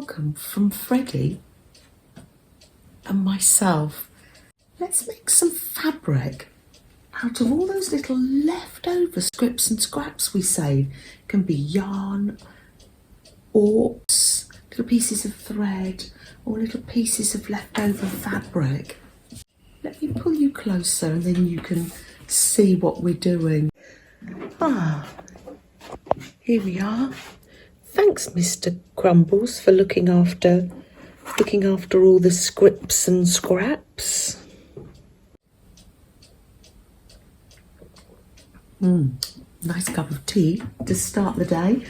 welcome from Freddie and myself. Let's make some fabric out of all those little leftover scrips and scraps we save. It can be yarn, orts, little pieces of thread, or little pieces of leftover fabric. Let me pull you closer and then you can see what we're doing. Here we are. Thanks, Mr. Crumbles, for looking after all the scrips and scraps. Nice cup of tea to start the day.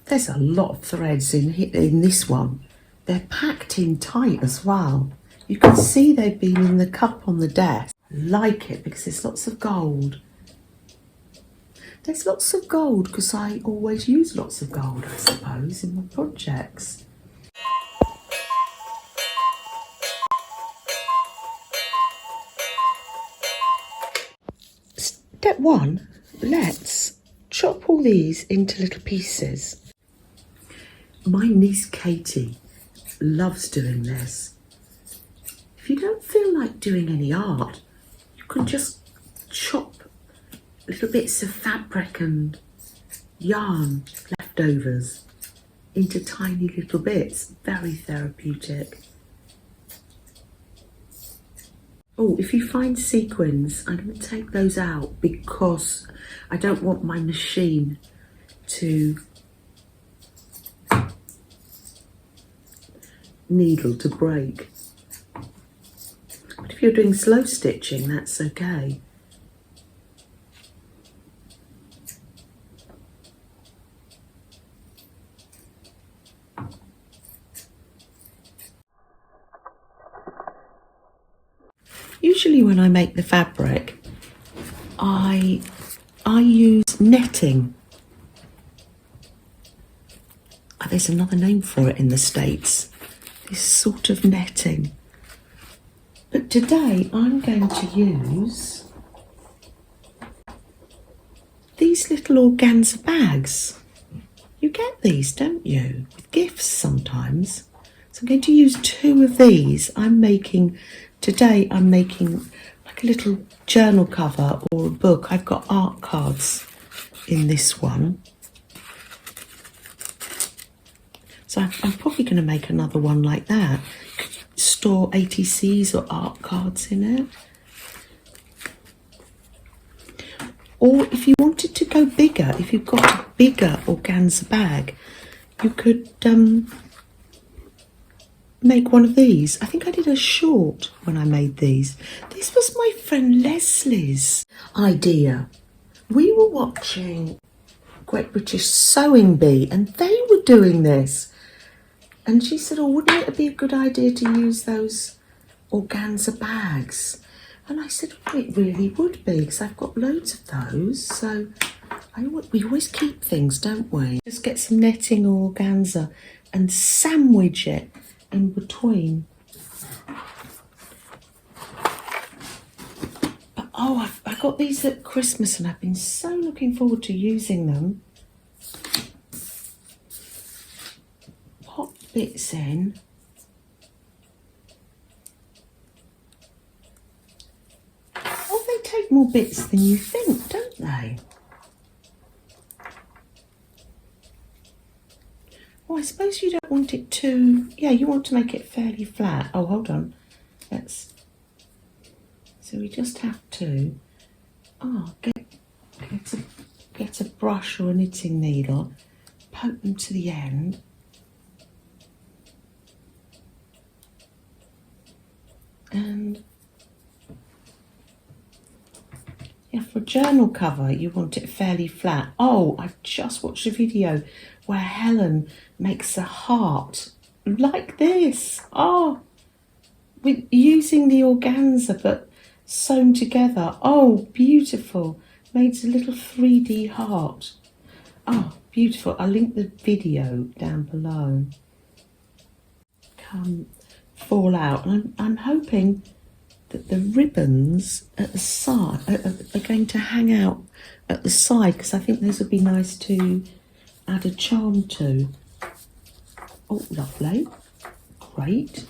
There's a lot of threads in this one. They're packed in tight as well. You can see they've been in the cup on the desk. I like it because there's lots of gold. There's lots of gold because I always use lots of gold, I suppose, in my projects. Step one, let's chop all these into little pieces. My niece Katie loves doing this. If you don't feel like doing any art, you can just chop little bits of fabric and yarn leftovers into tiny little bits. Very therapeutic. Oh, if you find sequins, I'm going to take those out because I don't want my machine to needle to break. But if you're doing slow stitching, that's okay. Usually when I make the fabric, I use netting. There's another name for it in the States. This sort of netting. But today I'm going to use these little organza bags. You get these, don't you? With gifts sometimes. So I'm going to use 2 of these. Today I'm making like a little journal cover or a book. I've got art cards in this one. So I'm probably going to make another one like that. Store ATCs or art cards in it. Or if you wanted to go bigger, if you've got a bigger organza bag, you could make one of these. I think I did a short when I made these. This was my friend Leslie's idea. We were watching Great British Sewing Bee and they were doing this. And she said, oh, wouldn't it be a good idea to use those organza bags? And I said, well, it really would be because I've got loads of those. So we always keep things, don't we? Just get some netting or organza and sandwich it in between. But I got these at Christmas and I've been so looking forward to using them. Pop bits in. Oh, they take more bits than you think, don't they? Oh, I suppose you don't want it too... Yeah, you want to make it fairly flat. Oh, hold on. So we just have to... get a brush or a knitting needle. Poke them to the end. And... yeah, for a journal cover, you want it fairly flat. Oh, I've just watched a video where Helen makes a heart like this. Oh, with using the organza but sewn together. Oh, beautiful. Made a little 3D heart. Oh, beautiful. I'll link the video down below. Fall out. And I'm hoping that the ribbons at the side are going to hang out at the side because I think those would be nice to add a charm to. Oh, lovely. Great.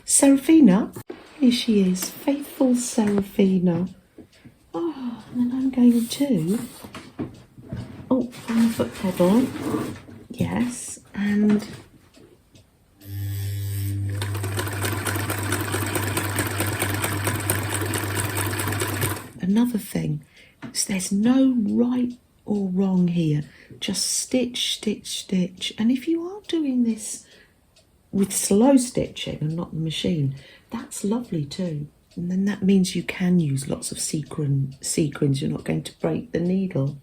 Seraphina. Here she is, faithful Seraphina. Oh, and I'm going to... Oh, on the foot pedal. Yes, and... Another thing, there's no right or wrong here. Just stitch, stitch, stitch. And if you are doing this with slow stitching and not the machine, that's lovely too. And then that means you can use lots of sequins. You're not going to break the needle.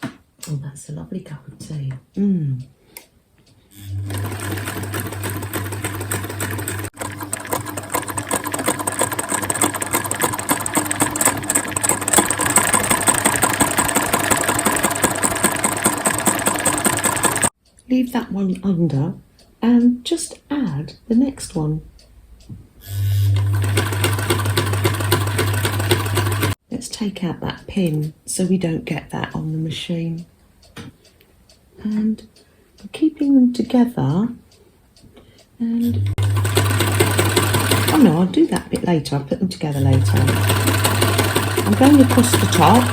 Oh, that's a lovely cup of tea. Leave that one under and just add the next one. Let's take out that pin so we don't get that on the machine. And I'm keeping them together. And oh no, I'll do that a bit later. I'll put them together later. I'm going across the top.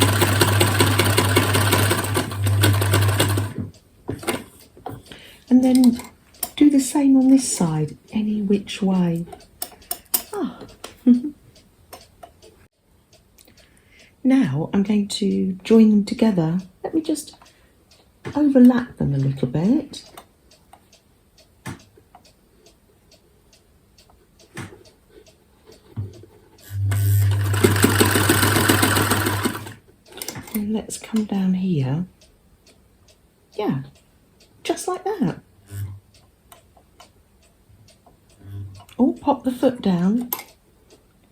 And then do the same on this side, any which way. Ah. Now I'm going to join them together. Let me just overlap them a little bit. And let's come down here. Yeah. Just like that. Oh, pop the foot down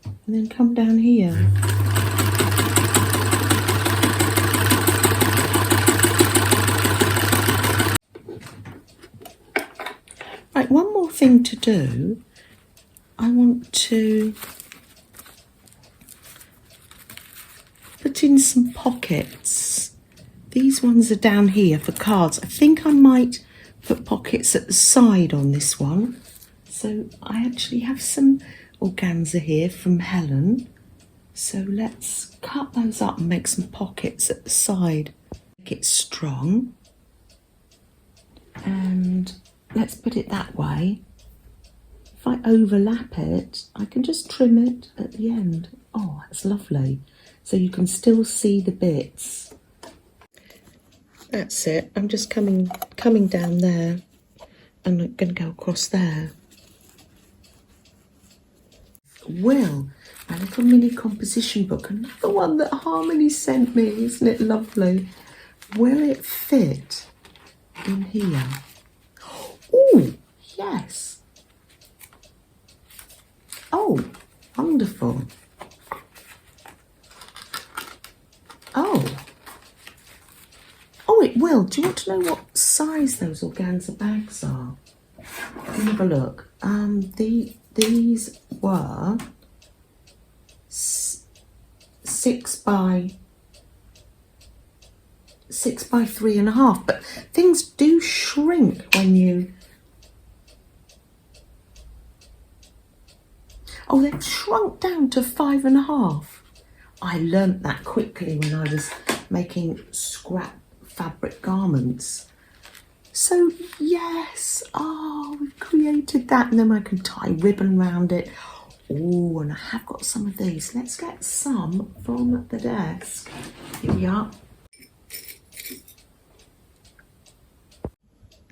and then come down here. Right, one more thing to do. I want to put in some pockets. These ones are down here for cards. I think I might put pockets at the side on this one. So I actually have some organza here from Helen. So let's cut those up and make some pockets at the side. Make it strong. And let's put it that way. If I overlap it, I can just trim it at the end. Oh, that's lovely. So you can still see the bits. That's it. I'm just coming down there and I'm going to go across there. Well, my little mini composition book, another one that Harmony sent me, isn't it lovely? Will it fit in here? Oh, yes. Oh, wonderful. Oh, it will. Do you want to know what size those organza bags are? Let me have a look. These were 6 by 3.5, but things do shrink when you... Oh, they've shrunk down to 5.5. I learnt that quickly when I was making scrap fabric garments. So yes, oh, we've created that, and then I can tie ribbon around it. Oh, and I have got some of these. Let's get some from the desk. Here we are.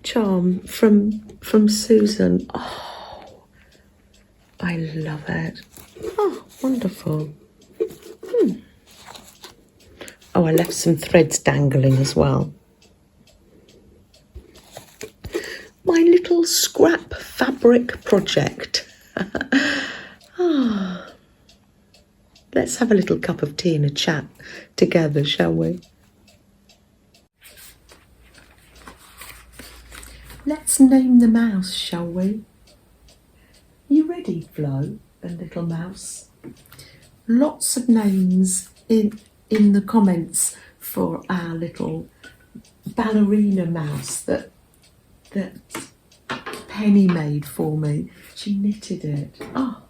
Charm from Susan. Oh, I love it. Oh, wonderful. Oh, I left some threads dangling as well. My little scrap fabric project. Oh. Let's have a little cup of tea and a chat together, shall we? Let's name the mouse, shall we? You ready, Flo and little mouse? Lots of names in the comments for our little ballerina mouse that Penny made for me. She knitted it. Oh.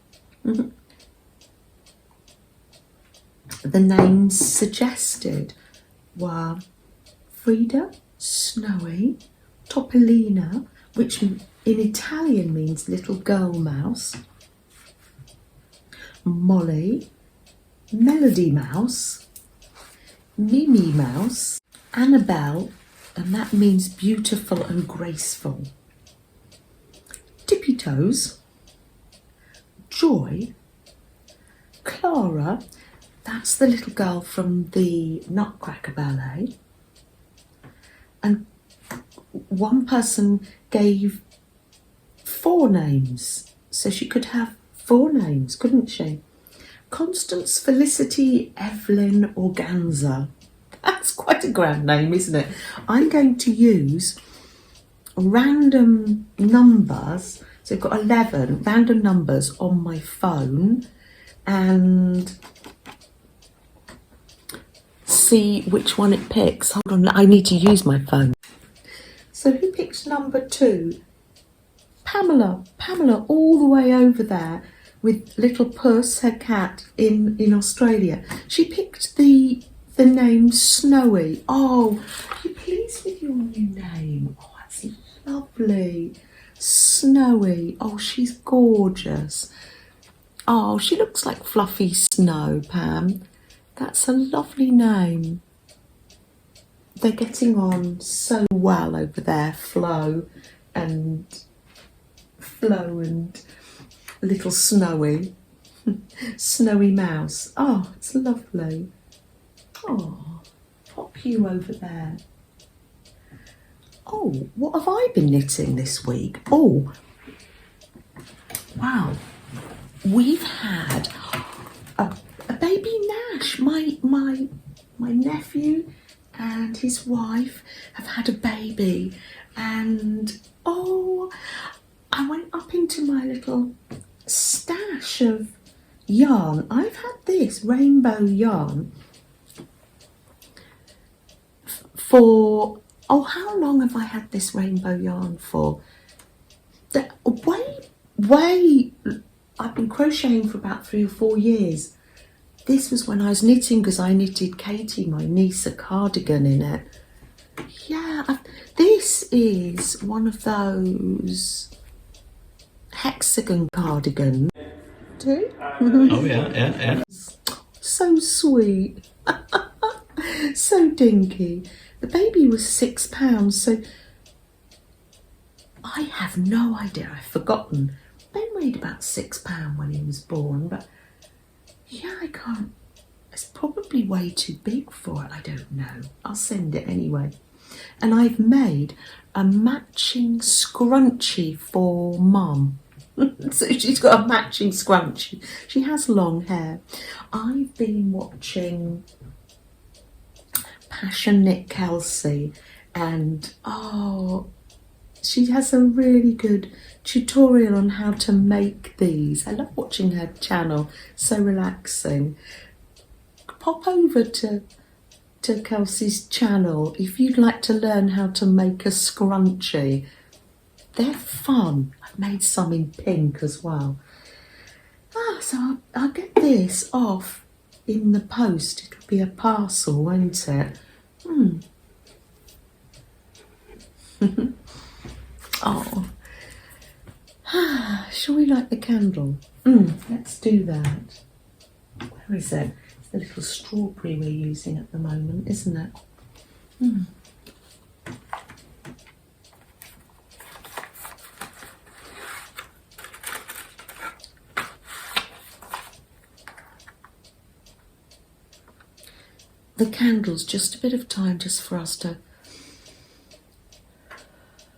The names suggested were Frida, Snowy, Topolina, which in Italian means little girl mouse, Molly, Melody Mouse, Mimi Mouse, Annabelle, and that means beautiful and graceful, Tippy Toes, Joy, Clara, that's the little girl from the Nutcracker Ballet, and one person gave 4 names, so she could have 4 names, couldn't she? Constance, Felicity, Evelyn, Organza. That's quite a grand name, isn't it? I'm going to use random numbers, so I've got 11 random numbers on my phone, and see which one it picks. Hold on, I need to use my phone. So who picked number 2? Pamela, all the way over there with little Puss, her cat, in Australia. She picked the name Snowy. Oh, are you pleased with your new name? Oh, that's lovely. Snowy. Oh, she's gorgeous. Oh, she looks like fluffy snow, Pam. That's a lovely name. They're getting on so well over there, Flo and little Snowy. Snowy Mouse. Oh, it's lovely. Oh, pop you over there. Oh, what have I been knitting this week? Oh, wow. We've had a baby Nash. My nephew and his wife have had a baby, and oh, I went up into my little stash of yarn. I've had this rainbow yarn for, oh, how long have I had this rainbow yarn for? I've been crocheting for about 3 or 4 years. This was when I was knitting, because I knitted Katie, my niece, a cardigan in it. Yeah, this is one of those hexagon cardigans. Too? Oh yeah. So sweet. So dinky. The baby was £6, so I have no idea. I've forgotten. They weighed about £6 when he was born, but yeah, I can't. It's probably way too big for it. I don't know. I'll send it anyway. And I've made a matching scrunchie for Mum. So she's got a matching scrunchie. She has long hair. I've been watching Passion Knit Kelsie, and oh, she has a really good tutorial on how to make these. I love watching her channel, so relaxing. Pop over to Kelsie's channel if you'd like to learn how to make a scrunchie. They're fun. I've made some in pink as well. So I'll get this off in the post. It'll be a parcel, won't it? Oh, shall we light the candle? Let's do that. Where is it? It's the little strawberry we're using at the moment, isn't it? The candle's just a bit of time just for us to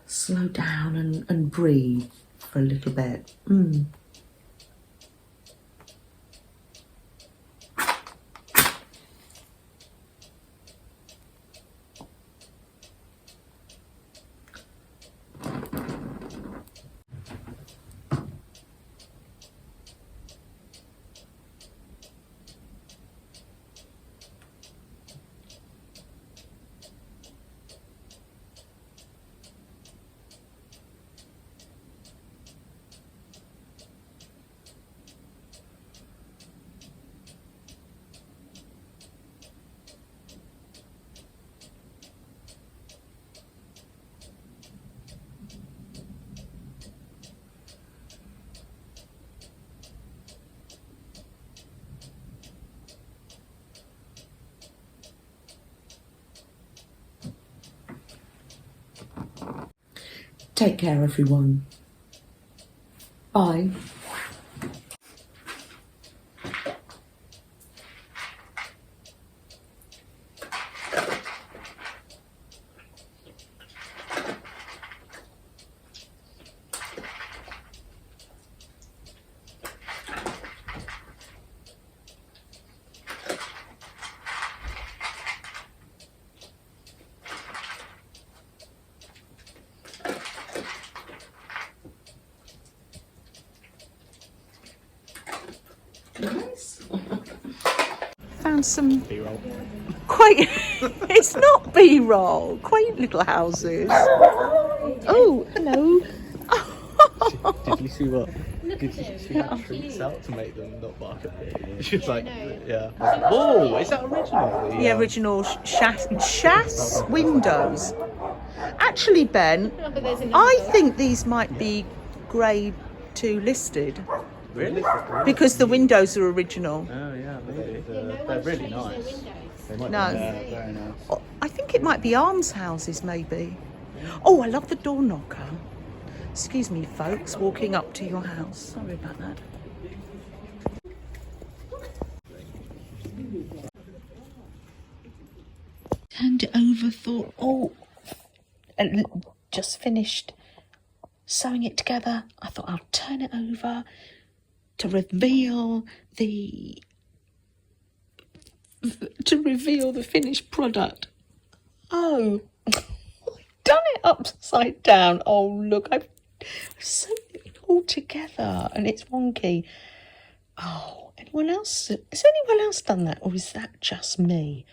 slow down and breathe for a little bit. Take care, everyone. Bye. Nice. Found some B-roll. quaint. It's not B-roll. Quaint little houses. Oh, hello. Did you see what? Did you see that treats out to make them not bark at me? She was like, yeah. Oh, is that original? The original chasse windows. Actually, Ben, I think these might be grade 2 listed Really? because the windows are original. Oh yeah, maybe. They're really nice. They might No. be very nice. Oh, I think it might be almshouses, maybe. Oh, I love the door knocker. Excuse me, folks, walking up to your house. Sorry about that. Turned it over, thought, oh, and just finished sewing it together. I thought I'll turn it over to reveal the finished product. Oh, I've done it upside down. Oh, look, I've sewn it all together and it's wonky. Oh, anyone else? Has anyone else done that, or is that just me?